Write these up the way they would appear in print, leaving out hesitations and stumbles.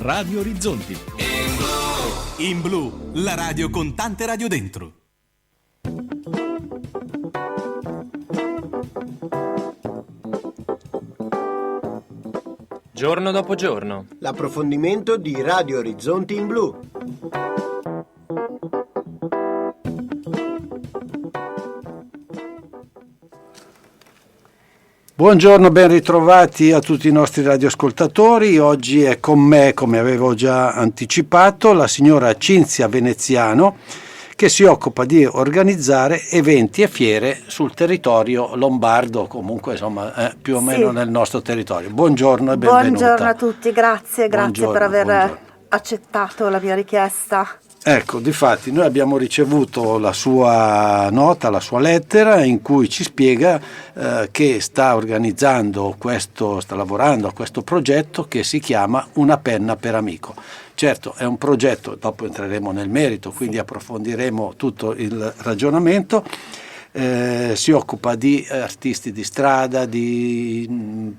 Radio Orizzonti. In Blu, la radio con tante radio dentro. Giorno dopo giorno. L'approfondimento di Radio Orizzonti in Blu. Buongiorno, ben ritrovati a tutti i nostri radioascoltatori. Oggi è con me, come avevo già anticipato, la signora Cinzia Veneziano, che si occupa di organizzare eventi e fiere sul territorio lombardo, comunque insomma più o meno nel nostro territorio. Buongiorno e benvenuta. Buongiorno a tutti, grazie per aver accettato la mia richiesta. Ecco, difatti noi abbiamo ricevuto la sua nota, la sua lettera in cui ci spiega che sta lavorando a questo progetto che si chiama Una penna per amico. Certo, è un progetto, dopo entreremo nel merito, quindi approfondiremo tutto il ragionamento. Si occupa di artisti di strada, di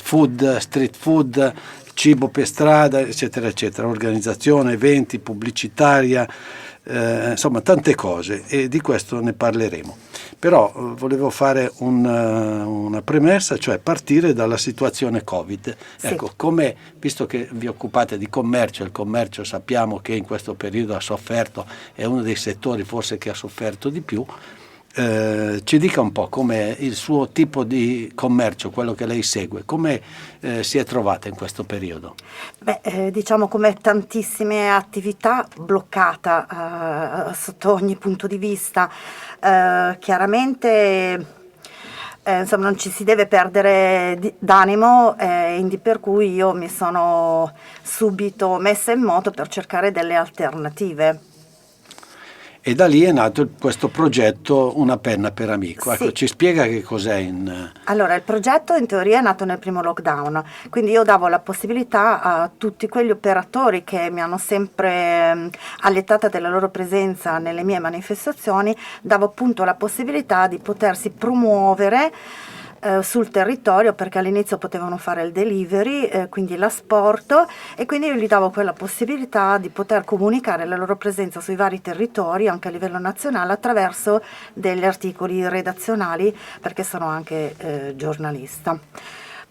food, street food, cibo per strada, eccetera, eccetera, organizzazione, eventi, pubblicitaria, insomma tante cose, e di questo ne parleremo. Però volevo fare una premessa, cioè partire dalla situazione Covid. Sì. Ecco, visto che vi occupate di commercio, il commercio sappiamo che in questo periodo ha sofferto, è uno dei settori forse che ha sofferto di più. Ci dica un po' com'è il suo tipo di commercio, quello che lei segue, come si è trovata in questo periodo? Diciamo come tantissime attività bloccata sotto ogni punto di vista. Chiaramente insomma non ci si deve perdere d'animo, per cui io mi sono subito messa in moto per cercare delle alternative. E da lì è nato questo progetto Una penna per amico. Ecco, sì. Ci spiega che cos'è Allora, il progetto in teoria è nato nel primo lockdown, quindi io davo la possibilità a tutti quegli operatori che mi hanno sempre allettata della loro presenza nelle mie manifestazioni, davo appunto la possibilità di potersi promuovere sul territorio, perché all'inizio potevano fare il delivery, quindi l'asporto, e quindi io gli davo quella possibilità di poter comunicare la loro presenza sui vari territori anche a livello nazionale attraverso degli articoli redazionali, perché sono anche giornalista.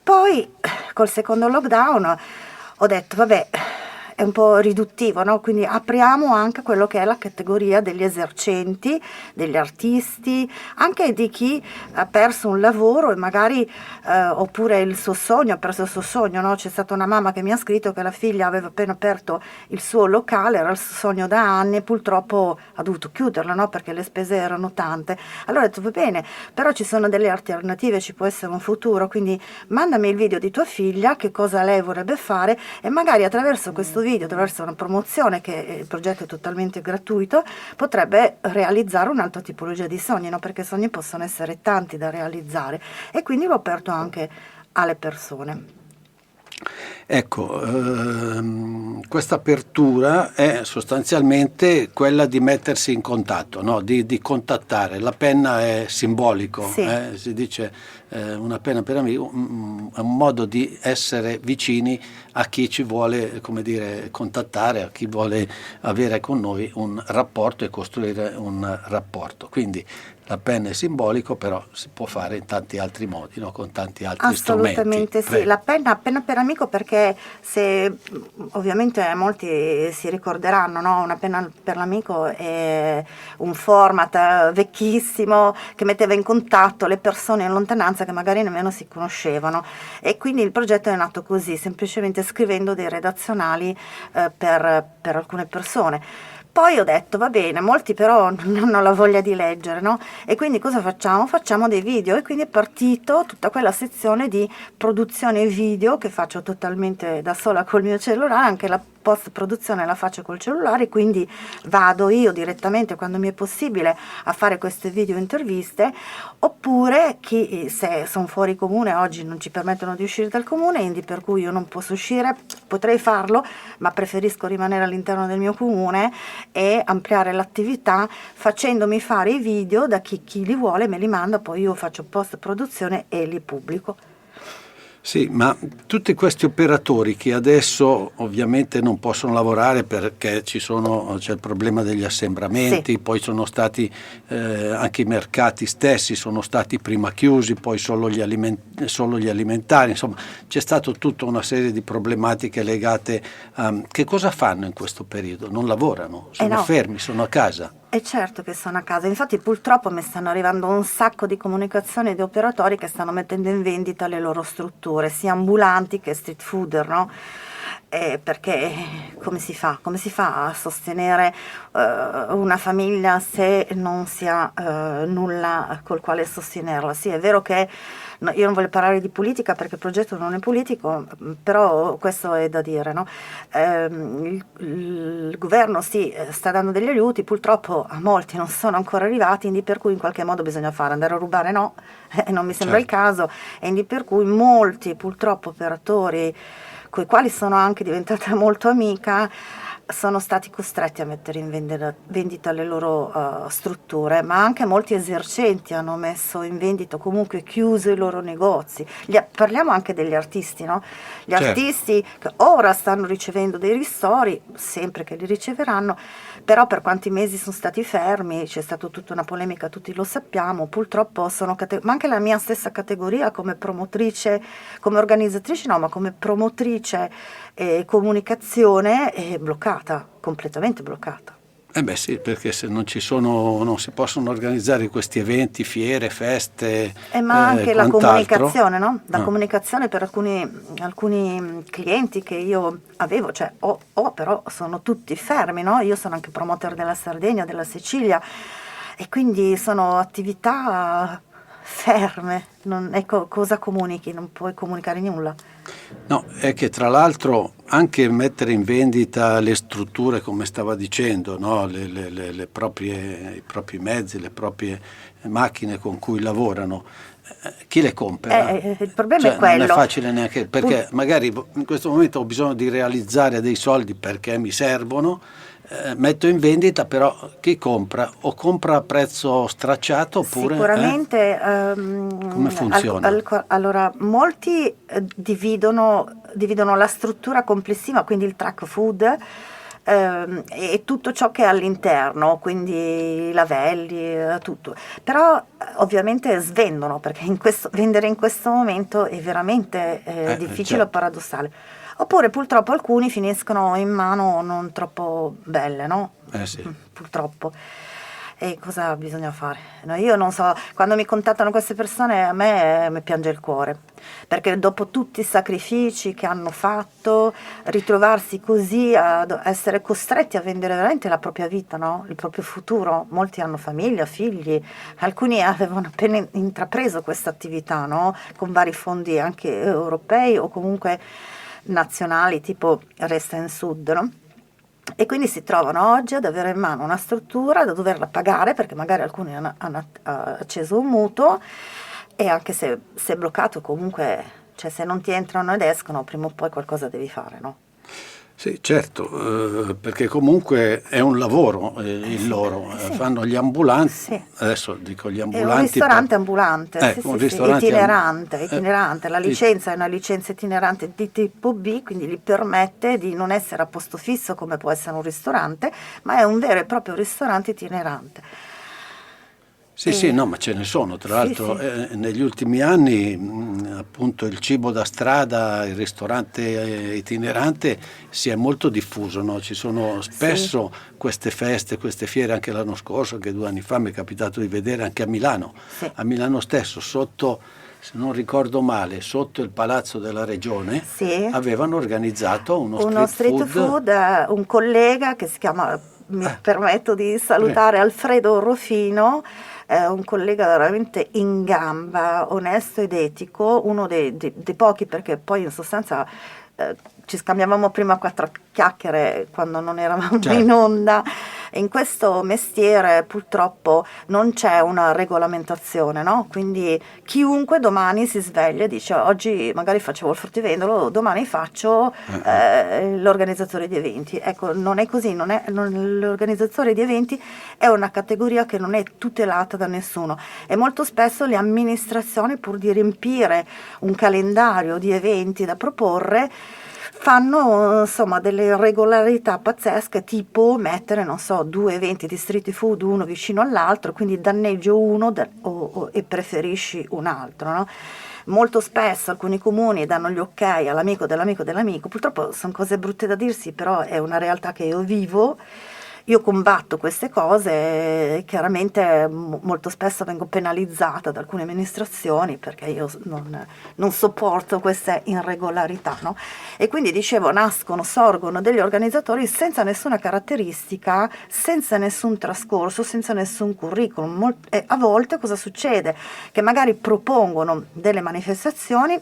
Poi col secondo lockdown ho detto vabbè, è un po' riduttivo, no? Quindi apriamo anche quello che è la categoria degli esercenti, degli artisti, anche di chi ha perso un lavoro e magari oppure il suo sogno, ha perso il suo sogno, no? C'è stata una mamma che mi ha scritto che la figlia aveva appena aperto il suo locale, era il suo sogno da anni e purtroppo ha dovuto chiuderlo, no? Perché le spese erano tante. Allora ho detto va bene, però ci sono delle alternative, ci può essere un futuro, quindi mandami il video di tua figlia, che cosa lei vorrebbe fare, e magari attraverso questo video, attraverso una promozione, che il progetto è totalmente gratuito, potrebbe realizzare un'altra tipologia di sogni, no? Perché i sogni possono essere tanti da realizzare, e quindi l'ho aperto anche alle persone. Ecco, questa apertura è sostanzialmente quella di mettersi in contatto, no? Di contattare. La penna è simbolico, sì. Si dice una penna per amico, è un modo di essere vicini a chi ci vuole, come dire, contattare, a chi vuole avere con noi un rapporto e costruire un rapporto. Quindi la penna è simbolico, però si può fare in tanti altri modi, no? Con tanti altri strumenti. Assolutamente sì, la penna per amico, perché se ovviamente molti si ricorderanno, no? Una penna per l'amico è un format vecchissimo che metteva in contatto le persone in lontananza che magari nemmeno si conoscevano, e quindi il progetto è nato così, semplicemente scrivendo dei redazionali per alcune persone. Poi ho detto va bene, molti però non hanno la voglia di leggere, no? E quindi cosa facciamo? Facciamo dei video, e quindi è partito tutta quella sezione di produzione video che faccio totalmente da sola col mio cellulare, anche la post produzione la faccio col cellulare, quindi vado io direttamente quando mi è possibile a fare queste video interviste, oppure chi, se sono fuori comune, oggi non ci permettono di uscire dal comune, quindi per cui io non posso uscire, potrei farlo ma preferisco rimanere all'interno del mio comune e ampliare l'attività facendomi fare i video da chi li vuole, me li manda, poi io faccio post produzione e li pubblico. Sì, ma tutti questi operatori che adesso ovviamente non possono lavorare perché c'è il problema degli assembramenti, Sì. poi sono stati anche i mercati stessi sono stati prima chiusi, poi solo gli alimentari, insomma c'è stata tutta una serie di problematiche legate a che cosa fanno in questo periodo? Non lavorano, sono No. fermi, sono a casa. E certo che sono a casa, infatti purtroppo mi stanno arrivando un sacco di comunicazioni di operatori che stanno mettendo in vendita le loro strutture, sia ambulanti che street fooder, no? Perché come si fa? Come si fa a sostenere una famiglia se non si ha nulla col quale sostenerla? Sì, è vero che io non voglio parlare di politica perché il progetto non è politico, però questo è da dire, no? Il governo sì, sta dando degli aiuti, purtroppo a molti non sono ancora arrivati, quindi per cui in qualche modo bisogna fare, andare a rubare no, non mi sembra il caso, e quindi per cui molti purtroppo operatori con i quali sono anche diventata molto amica sono stati costretti a mettere in vendita le loro strutture, ma anche molti esercenti hanno messo in vendita o comunque chiuso i loro negozi. Parliamo anche degli artisti, no? Gli artisti che ora stanno ricevendo dei ristori, sempre che li riceveranno, però per quanti mesi sono stati fermi, c'è stata tutta una polemica, tutti lo sappiamo, purtroppo ma anche la mia stessa categoria come promotrice, come organizzatrice no, ma come promotrice e comunicazione è bloccata, completamente bloccata. Beh sì, perché se non si possono organizzare questi eventi, fiere, feste, ma anche la comunicazione, no? La Ah. comunicazione per alcuni clienti che io avevo, cioè però sono tutti fermi, no? Io sono anche promoter della Sardegna, della Sicilia, e quindi sono attività ferme. Cosa comunichi? Non puoi comunicare nulla. No, è che tra l'altro anche mettere in vendita le strutture, come stava dicendo, no? I propri mezzi, le proprie macchine con cui lavorano, chi le compra? Il problema è quello. Non è facile neanche, perché magari in questo momento ho bisogno di realizzare dei soldi perché mi servono, metto in vendita, però chi compra? O compra a prezzo stracciato oppure... Sicuramente come funziona? Allora, molti dividono la struttura complessiva, quindi il track food e tutto ciò che è all'interno, quindi i lavelli, tutto. Però ovviamente svendono, perché vendere in questo momento è veramente difficile o paradossale. Oppure purtroppo alcuni finiscono in mano non troppo belle, no? Sì. Purtroppo. E cosa bisogna fare? No, io non so, quando mi contattano queste persone a me mi piange il cuore, perché dopo tutti i sacrifici che hanno fatto, ritrovarsi così a essere costretti a vendere veramente la propria vita, no? Il proprio futuro. Molti hanno famiglia, figli, alcuni avevano appena intrapreso questa attività, no? Con vari fondi anche europei o comunque nazionali, tipo Resta in Sud, no? E quindi si trovano oggi ad avere in mano una struttura da doverla pagare, perché magari alcuni hanno acceso un mutuo, e anche se è bloccato comunque, cioè se non ti entrano ed escono, prima o poi qualcosa devi fare, no? Sì, certo, perché comunque è un lavoro il loro, fanno gli ambulanti, adesso dico gli ambulanti. È un ristorante ambulante, un ristorante itinerante, la licenza è una licenza itinerante di tipo B, quindi gli permette di non essere a posto fisso come può essere un ristorante, ma è un vero e proprio ristorante itinerante. Sì, no, ma ce ne sono, tra l'altro negli ultimi anni appunto il cibo da strada, il ristorante itinerante si è molto diffuso, no? Ci sono spesso queste feste, queste fiere, anche l'anno scorso, anche 2 anni fa mi è capitato di vedere anche a Milano, a Milano stesso, sotto, se non ricordo male, sotto il Palazzo della Regione, avevano organizzato uno street food. Un collega che si chiama, mi permetto di salutare, Alfredo Rofino, un collega veramente in gamba, onesto ed etico, uno dei pochi, perché poi in sostanza ci scambiavamo prima 4 chiacchiere quando non eravamo in onda, E in questo mestiere purtroppo non c'è una regolamentazione, no? Quindi chiunque domani si sveglia e dice oggi magari facevo il fruttivendolo, domani faccio l'organizzatore di eventi. Ecco, non è così, l'organizzatore di eventi è una categoria che non è tutelata da nessuno e molto spesso le amministrazioni, pur di riempire un calendario di eventi da proporre, fanno insomma delle irregolarità pazzesche, tipo mettere, non so, 2 eventi di street food uno vicino all'altro, quindi danneggio uno e preferisci un altro, no? Molto spesso alcuni comuni danno gli ok all'amico dell'amico dell'amico, purtroppo sono cose brutte da dirsi, però è una realtà che io vivo. Io combatto queste cose e chiaramente molto spesso vengo penalizzata da alcune amministrazioni perché io non sopporto queste irregolarità, no? E quindi dicevo, sorgono degli organizzatori senza nessuna caratteristica, senza nessun trascorso, senza nessun curriculum. E a volte cosa succede? Che magari propongono delle manifestazioni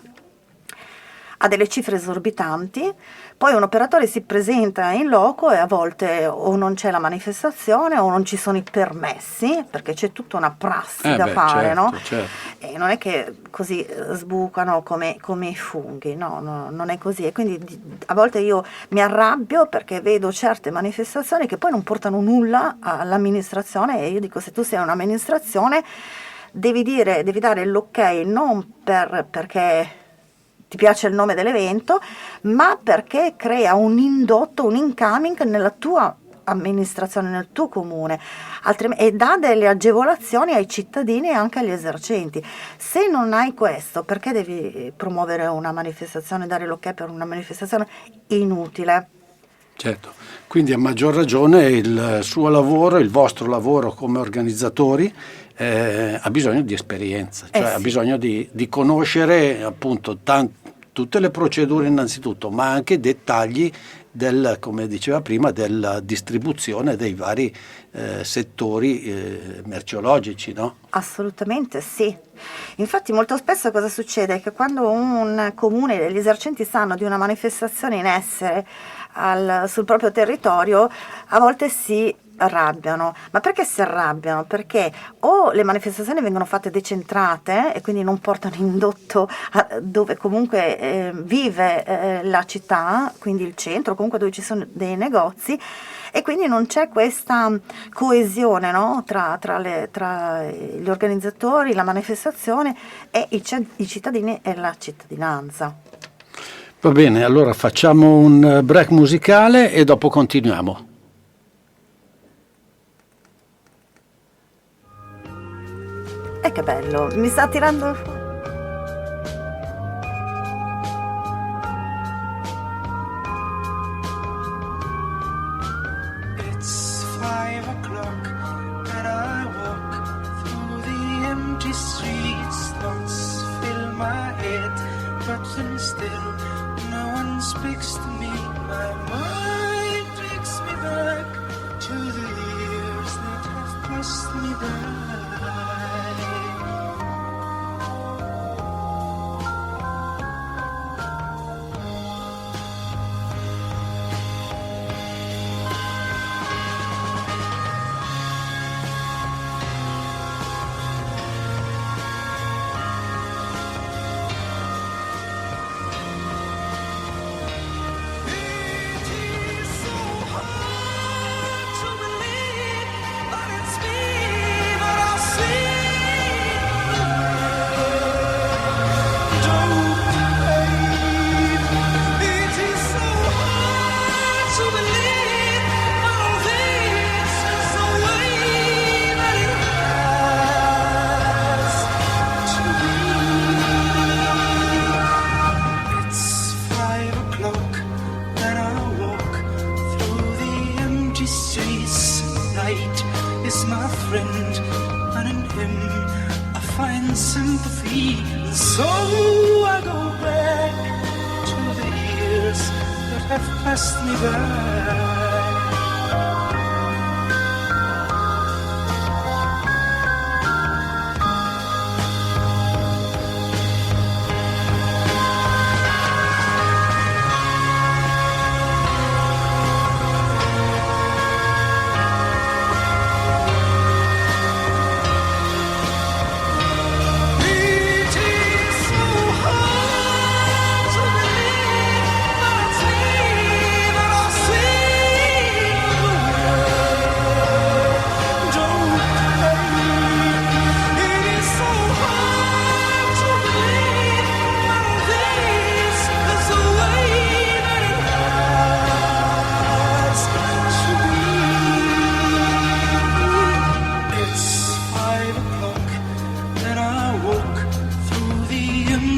a delle cifre esorbitanti, poi un operatore si presenta in loco e a volte o non c'è la manifestazione o non ci sono i permessi, perché c'è tutta una prassi da fare, certo, no? Certo. E non è che così sbucano come i funghi, no, non è così. E quindi a volte io mi arrabbio perché vedo certe manifestazioni che poi non portano nulla all'amministrazione e io dico, se tu sei un'amministrazione devi dare l'ok non perché ti piace il nome dell'evento, ma perché crea un indotto, un incoming nella tua amministrazione, nel tuo comune, e dà delle agevolazioni ai cittadini e anche agli esercenti. Se non hai questo, perché devi promuovere una manifestazione, dare l'ok per una manifestazione inutile? Certo, quindi a maggior ragione il suo lavoro, il vostro lavoro come organizzatori ha bisogno di esperienza, cioè ha bisogno di conoscere appunto tutte le procedure innanzitutto, ma anche dettagli come diceva prima, della distribuzione dei vari settori merceologici, no? Assolutamente sì. Infatti molto spesso cosa succede? Che quando un comune, gli esercenti sanno di una manifestazione in essere sul proprio territorio, a volte si arrabbiano. Ma perché si arrabbiano? Perché o le manifestazioni vengono fatte decentrate e quindi non portano indotto dove comunque vive la città, quindi il centro, comunque dove ci sono dei negozi, e quindi non c'è questa coesione, no? tra gli organizzatori, la manifestazione e i cittadini e la cittadinanza. Va bene, allora facciamo un break musicale e dopo continuiamo. E che bello, mi sta tirando fuori. It's 5 o'clock and I walk through the empty streets. Thoughts fill my head, but then still no one speaks to me. My mind takes me back to the years that have passed me by.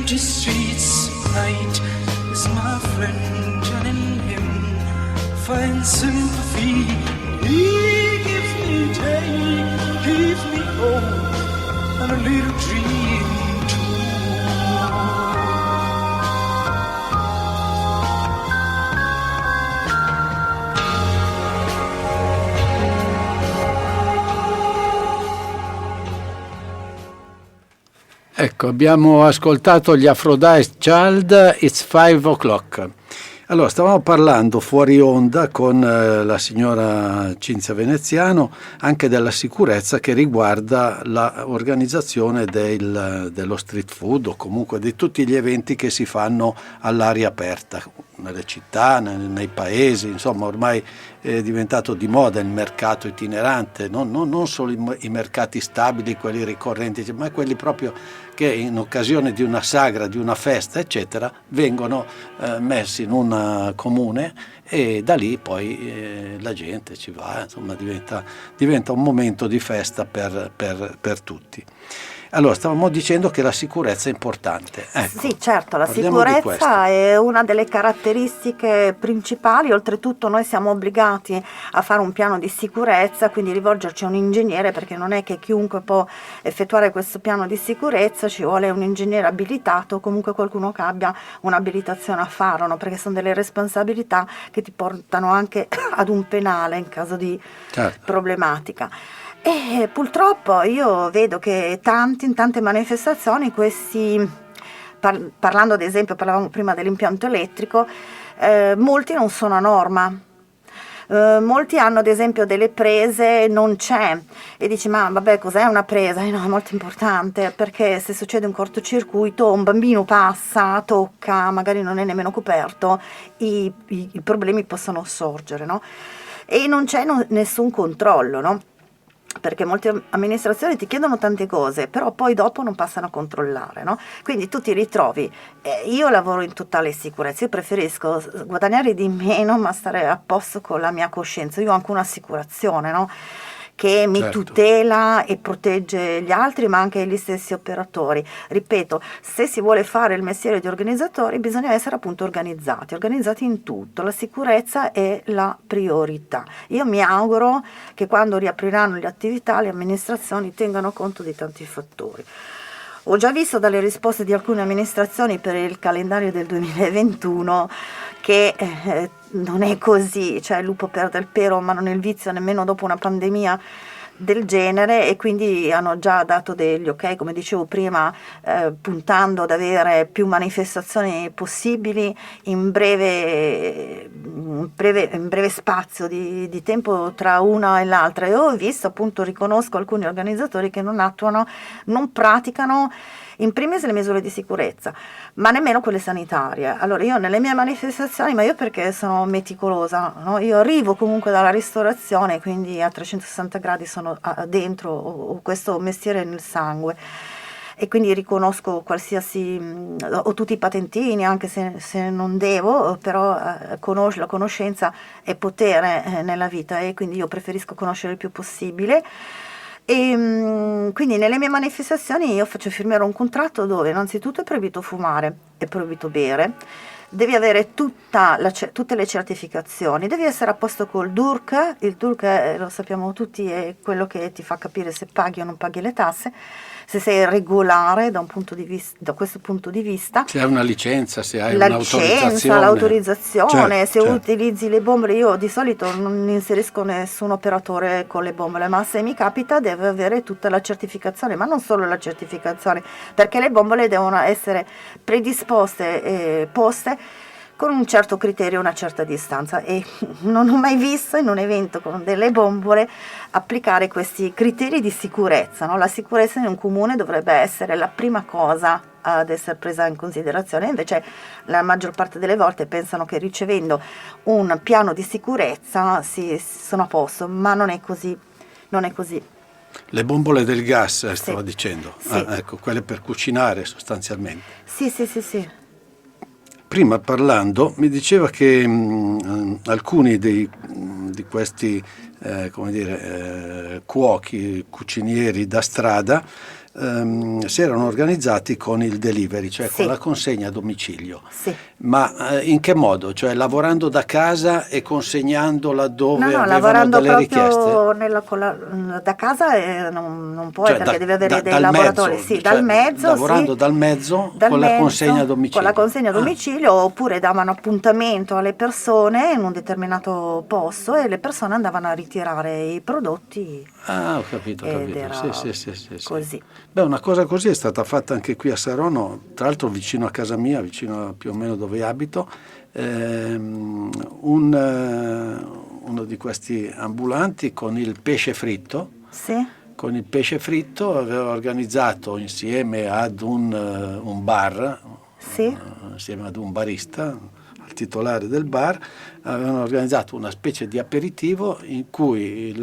empty streets at night is my friend, and in him find sympathy. He gives me day, gives me hope, and a little dream too. Ecco, abbiamo ascoltato gli Aphrodite Child, It's 5 o'clock. Allora, stavamo parlando fuori onda con la signora Cinzia Veneziano anche della sicurezza che riguarda l'organizzazione dello street food o comunque di tutti gli eventi che si fanno all'aria aperta, nelle città, nei paesi, insomma ormai è diventato di moda il mercato itinerante, non solo i mercati stabili, quelli ricorrenti, ma quelli proprio che in occasione di una sagra, di una festa, eccetera, vengono messi in un comune e da lì poi la gente ci va, insomma diventa un momento di festa per tutti. Allora, stavamo dicendo che la sicurezza è importante. Ecco, sì, certo, la parliamo di sicurezza è una delle caratteristiche principali, oltretutto noi siamo obbligati a fare un piano di sicurezza, quindi rivolgerci a un ingegnere, perché non è che chiunque può effettuare questo piano di sicurezza, ci vuole un ingegnere abilitato o comunque qualcuno che abbia un'abilitazione a farlo, no? Perché sono delle responsabilità che ti portano anche ad un penale in caso di problematica. E purtroppo io vedo che in tante manifestazioni questi, parlando ad esempio, parlavamo prima dell'impianto elettrico, molti non sono a norma. Molti hanno ad esempio delle prese, non c'è, e dici ma vabbè, cos'è una presa? No, è molto importante, perché se succede un cortocircuito, un bambino passa, tocca, magari non è nemmeno coperto, i problemi possono sorgere, no? E non c'è nessun controllo, no? Perché molte amministrazioni ti chiedono tante cose, però poi dopo non passano a controllare, no? Quindi tu ti ritrovi, io lavoro in totale sicurezza, io preferisco guadagnare di meno ma stare a posto con la mia coscienza. Io ho anche un'assicurazione, no? Che mi tutela e protegge gli altri, ma anche gli stessi operatori. Ripeto, se si vuole fare il mestiere di organizzatori bisogna essere appunto organizzati in tutto. La sicurezza è la priorità. Io mi auguro che quando riapriranno le attività le amministrazioni tengano conto di tanti fattori. Ho già visto dalle risposte di alcune amministrazioni per il calendario del 2021 che non è così, cioè il lupo perde il pero ma non il vizio nemmeno dopo una pandemia del genere, e quindi hanno già dato degli ok, come dicevo prima, puntando ad avere più manifestazioni possibili in breve spazio di tempo tra una e l'altra. E ho visto, appunto, riconosco alcuni organizzatori che non attuano, non praticano in primis le misure di sicurezza, ma nemmeno quelle sanitarie. Allora io nelle mie manifestazioni, ma io perché sono meticolosa, no? Io arrivo comunque dalla ristorazione, quindi a 360 gradi sono dentro, ho questo mestiere nel sangue, e quindi riconosco ho tutti i patentini, anche se non devo, però la conoscenza è potere nella vita, e quindi io preferisco conoscere il più possibile. E quindi nelle mie manifestazioni io faccio firmare un contratto dove innanzitutto è proibito fumare, è proibito bere, devi avere tutte le certificazioni, devi essere a posto col DURC. Il DURC, lo sappiamo tutti, è quello che ti fa capire se paghi o non paghi le tasse, se sei regolare da questo punto di vista. Se hai una licenza, se hai l'autorizzazione, se certo. Utilizzi le bombole. Io di solito non inserisco nessun operatore con le bombole, ma se mi capita deve avere tutta la certificazione, ma non solo la certificazione, perché le bombole devono essere predisposte e poste con un certo criterio, una certa distanza, e non ho mai visto in un evento con delle bombole applicare questi criteri di sicurezza, no? La sicurezza in un comune dovrebbe essere la prima cosa ad essere presa in considerazione, invece la maggior parte delle volte pensano che ricevendo un piano di sicurezza sono a posto, ma non è così. Le bombole del gas, stavo Sì. dicendo, Sì. Ecco, quelle per cucinare sostanzialmente. Sì. Prima parlando mi diceva che alcuni di questi cuochi, cucinieri da strada si erano organizzati con il delivery, cioè Sì. con la consegna a domicilio. Sì. Ma in che modo? Cioè lavorando da casa e consegnando laddove No, avevano lavorando delle richieste? proprio da casa non puoi, Cioè, perché devi avere dei dal lavoratori, mezzo, sì, cioè, dal mezzo, lavorando sì, dal mezzo dal con la mezzo, consegna a domicilio. con la consegna a Ah. domicilio, oppure davano appuntamento alle persone in un determinato posto e le persone andavano a ritirare i prodotti. Ah, ho capito, Ed era Sì. così. Beh, una cosa così è stata fatta anche qui a Saronno, tra l'altro vicino a casa mia, vicino più o meno dove abito, uno di questi ambulanti con il pesce fritto. Sì, Con il pesce fritto aveva organizzato insieme ad un bar, sì. insieme ad un barista, al titolare del bar, avevano organizzato una specie di aperitivo in cui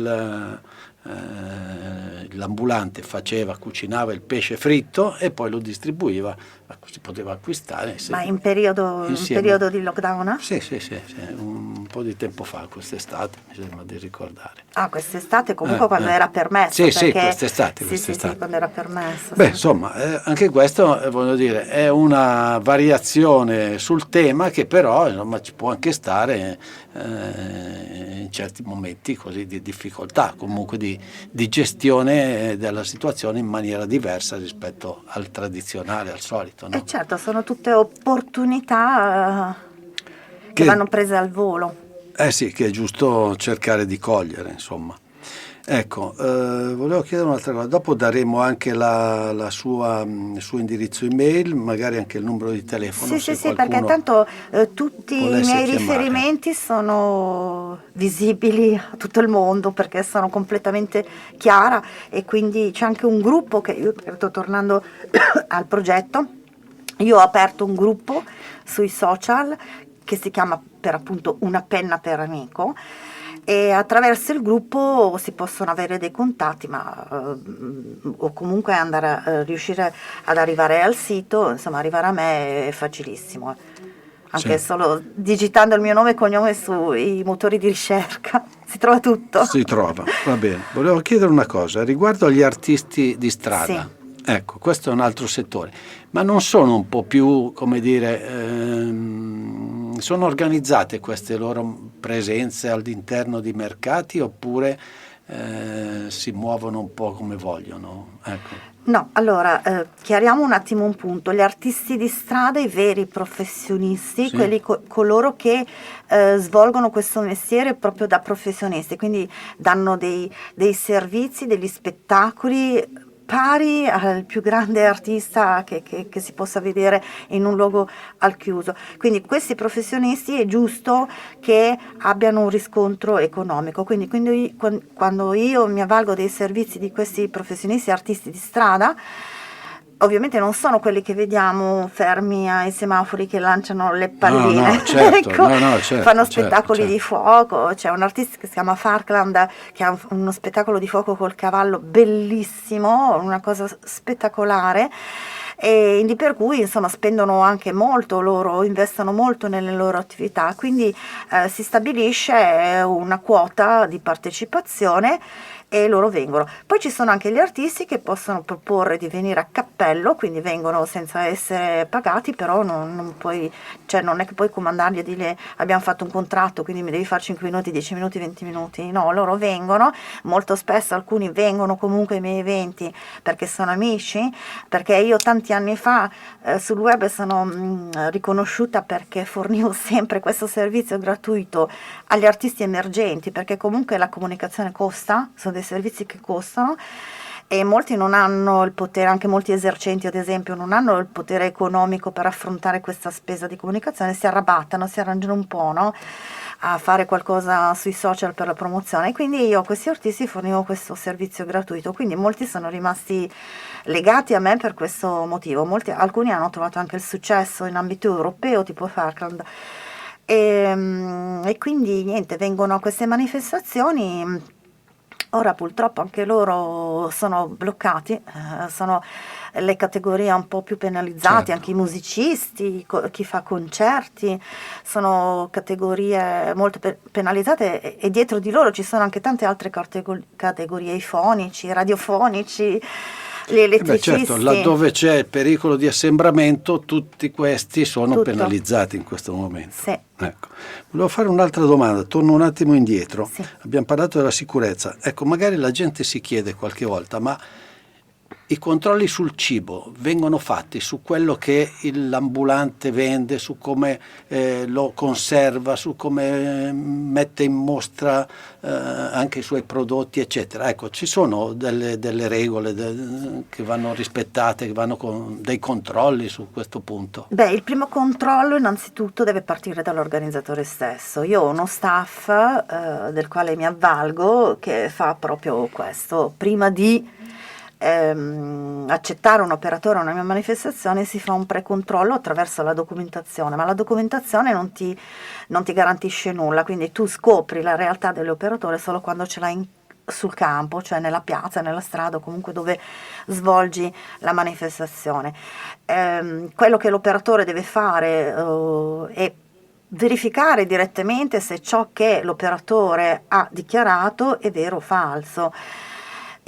l'ambulante cucinava il pesce fritto e poi lo distribuiva, si poteva acquistare. Ma in periodo di lockdown? Sì, un po' di tempo fa, quest'estate, mi sembra di ricordare. Ah, quest'estate comunque quando era permesso. Sì, perché... quest'estate. Sì, quando era permesso. Beh, sì. insomma, anche questo, voglio dire, è una variazione sul tema che però, insomma, ci può anche stare in certi momenti così di difficoltà, comunque di gestione della situazione in maniera diversa rispetto al tradizionale, al solito, no? E certo, sono tutte opportunità che vanno prese al volo. Sì, che è giusto cercare di cogliere, insomma. Ecco, volevo chiedere un'altra cosa, dopo daremo anche il suo indirizzo email, magari anche il numero di telefono. Sì, perché tanto tutti i volesse miei chiamare. riferimenti sono visibili a tutto il mondo perché sono completamente chiara, e quindi c'è anche un gruppo che io, tornando al progetto, io ho aperto un gruppo sui social che si chiama per appunto Una penna per amico, e attraverso il gruppo si possono avere dei contatti, o comunque riuscire ad arrivare al sito, insomma arrivare a me è facilissimo. Anche solo digitando il mio nome e cognome sui motori di ricerca si trova tutto. Si trova, va bene. Volevo chiedere una cosa riguardo agli artisti di strada. Sì. Ecco, questo è un altro settore, ma non sono un po' più, come dire, sono organizzate queste loro presenze all'interno di mercati oppure si muovono un po' come vogliono? Ecco. No, allora, chiariamo un attimo un punto. Gli artisti di strada, i veri professionisti, Sì. quelli coloro che svolgono questo mestiere proprio da professionisti, quindi danno dei servizi, degli spettacoli pari al più grande artista che si possa vedere in un luogo al chiuso. Quindi questi professionisti è giusto che abbiano un riscontro economico, quindi quando io mi avvalgo dei servizi di questi professionisti artisti di strada, ovviamente non sono quelli che vediamo fermi ai semafori che lanciano le palline, No, certo, ecco, certo, fanno certo, spettacoli certo. di fuoco. C'è un artista che si chiama Farkland che ha uno spettacolo di fuoco col cavallo bellissimo, una cosa spettacolare, e di per cui insomma spendono anche molto loro, investono molto nelle loro attività, quindi si stabilisce una quota di partecipazione e loro vengono. Poi ci sono anche gli artisti che possono proporre di venire a cappello, quindi vengono senza essere pagati, però non puoi, cioè non è che puoi comandargli e dire abbiamo fatto un contratto quindi mi devi fare 5 minuti, 10 minuti, 20 minuti. No, loro vengono, molto spesso alcuni vengono comunque ai miei eventi perché sono amici, perché io tanti anni fa sul web sono riconosciuta perché fornivo sempre questo servizio gratuito agli artisti emergenti, perché comunque la comunicazione costa, sono dei servizi che costano e molti non hanno il potere, anche molti esercenti ad esempio non hanno il potere economico per affrontare questa spesa di comunicazione, si arrabattano, si arrangiano un po', no? A fare qualcosa sui social per la promozione, e quindi io a questi artisti fornivo questo servizio gratuito, quindi molti sono rimasti legati a me per questo motivo, alcuni hanno trovato anche il successo in ambito europeo tipo Farkland e quindi niente, vengono a queste manifestazioni. Ora purtroppo anche loro sono bloccati, sono le categorie un po' più penalizzate, Certo. Anche i musicisti, chi fa concerti, sono categorie molto penalizzate e dietro di loro ci sono anche tante altre categorie, i fonici, i radiofonici, gli elettricisti. Certo, laddove c'è il pericolo di assembramento, tutti questi sono penalizzati in questo momento. Sì. Ecco. Volevo fare un'altra domanda, torno un attimo indietro. Sì. Abbiamo parlato della sicurezza. Ecco, magari la gente si chiede qualche volta, ma i controlli sul cibo vengono fatti su quello che l'ambulante vende, su come lo conserva, su come mette in mostra anche i suoi prodotti, eccetera. Ecco, ci sono delle regole che vanno rispettate, che vanno con dei controlli su questo punto? Beh, il primo controllo innanzitutto deve partire dall'organizzatore stesso. Io ho uno staff del quale mi avvalgo che fa proprio questo. Prima di accettare un operatore a una mia manifestazione si fa un precontrollo attraverso la documentazione, ma la documentazione non ti garantisce nulla, quindi tu scopri la realtà dell'operatore solo quando ce l'hai sul campo, cioè nella piazza, nella strada o comunque dove svolgi la manifestazione. Quello che l'operatore deve fare è verificare direttamente se ciò che l'operatore ha dichiarato è vero o falso.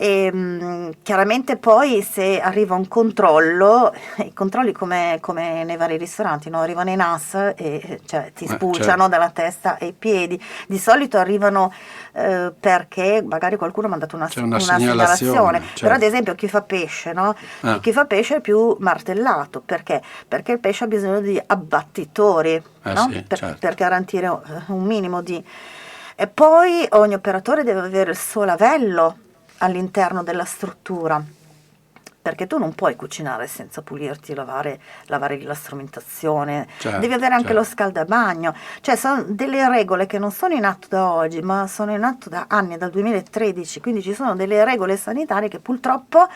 E chiaramente poi se arriva un controllo, i controlli come nei vari ristoranti, no? Arrivano i NAS e cioè, ti spulciano certo. dalla testa ai piedi. Di solito arrivano perché magari qualcuno mi ha dato una segnalazione. Certo. Però ad esempio chi fa pesce, no? Chi fa pesce è più martellato, perché il pesce ha bisogno di abbattitori, no? Sì, per garantire un minimo di... E poi ogni operatore deve avere il suo lavello all'interno della struttura, perché tu non puoi cucinare senza pulirti, lavare la strumentazione, devi avere anche lo scaldabagno, cioè sono delle regole che non sono in atto da oggi, ma sono in atto da anni, dal 2013, quindi ci sono delle regole sanitarie che purtroppo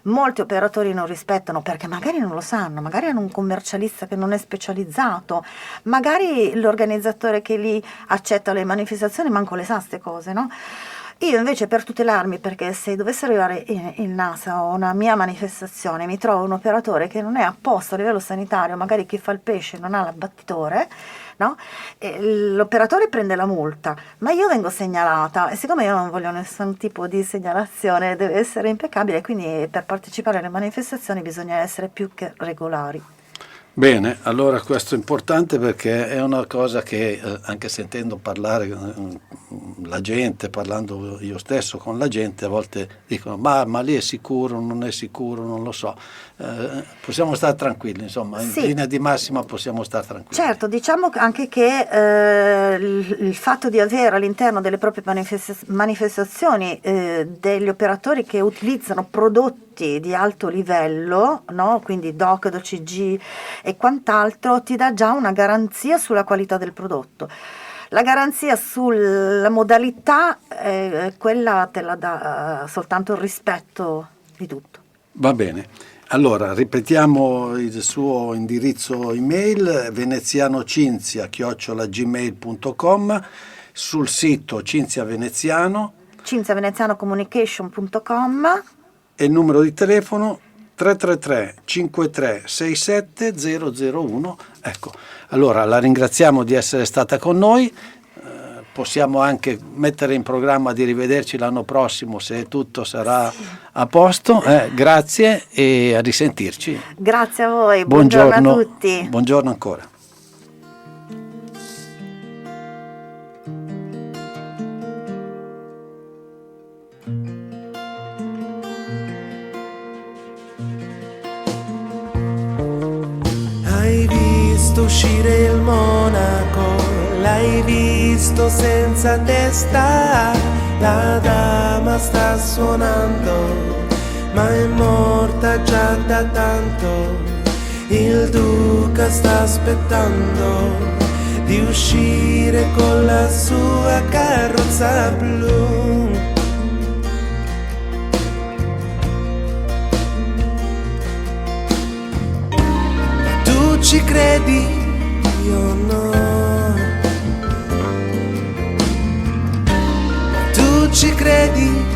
molti operatori non rispettano, perché magari non lo sanno, magari hanno un commercialista che non è specializzato, magari l'organizzatore che li accetta le manifestazioni manco le sa queste cose, no? Io invece, per tutelarmi, perché se dovesse arrivare il NASA o una mia manifestazione, mi trovo un operatore che non è a posto a livello sanitario, magari chi fa il pesce non ha l'abbattitore, no? E l'operatore prende la multa, ma io vengo segnalata, e siccome io non voglio nessun tipo di segnalazione, deve essere impeccabile, quindi per partecipare alle manifestazioni bisogna essere più che regolari. Bene, allora questo è importante, perché è una cosa che anche sentendo parlare la gente, parlando io stesso con la gente, a volte dicono ma lì è sicuro, non è sicuro, non lo so. Possiamo stare tranquilli, insomma, in linea di massima possiamo stare tranquilli. Certo, diciamo anche che il fatto di avere all'interno delle proprie manifestazioni degli operatori che utilizzano prodotti di alto livello, no? Quindi DOC, DOCG e quant'altro, ti dà già una garanzia sulla qualità del prodotto. La garanzia sulla modalità, quella te la dà soltanto il rispetto di tutto. Va bene, allora ripetiamo il suo indirizzo email: venezianocinzia@gmail.com, sul sito Cinzia Veneziano, cinziavenezianocommunication.com, e il numero di telefono 333 53 67 001. Ecco, allora la ringraziamo di essere stata con noi. Possiamo anche mettere in programma di rivederci l'anno prossimo, se tutto sarà a posto. Grazie e a risentirci. Grazie a voi, buongiorno a tutti. Buongiorno ancora. Hai visto uscire il monaco, l'hai visto senza testa, la dama sta suonando, ma è morta già da tanto, il duca sta aspettando di uscire con la sua carrozza blu. Tu ci credi? Io no. Tu ci credi?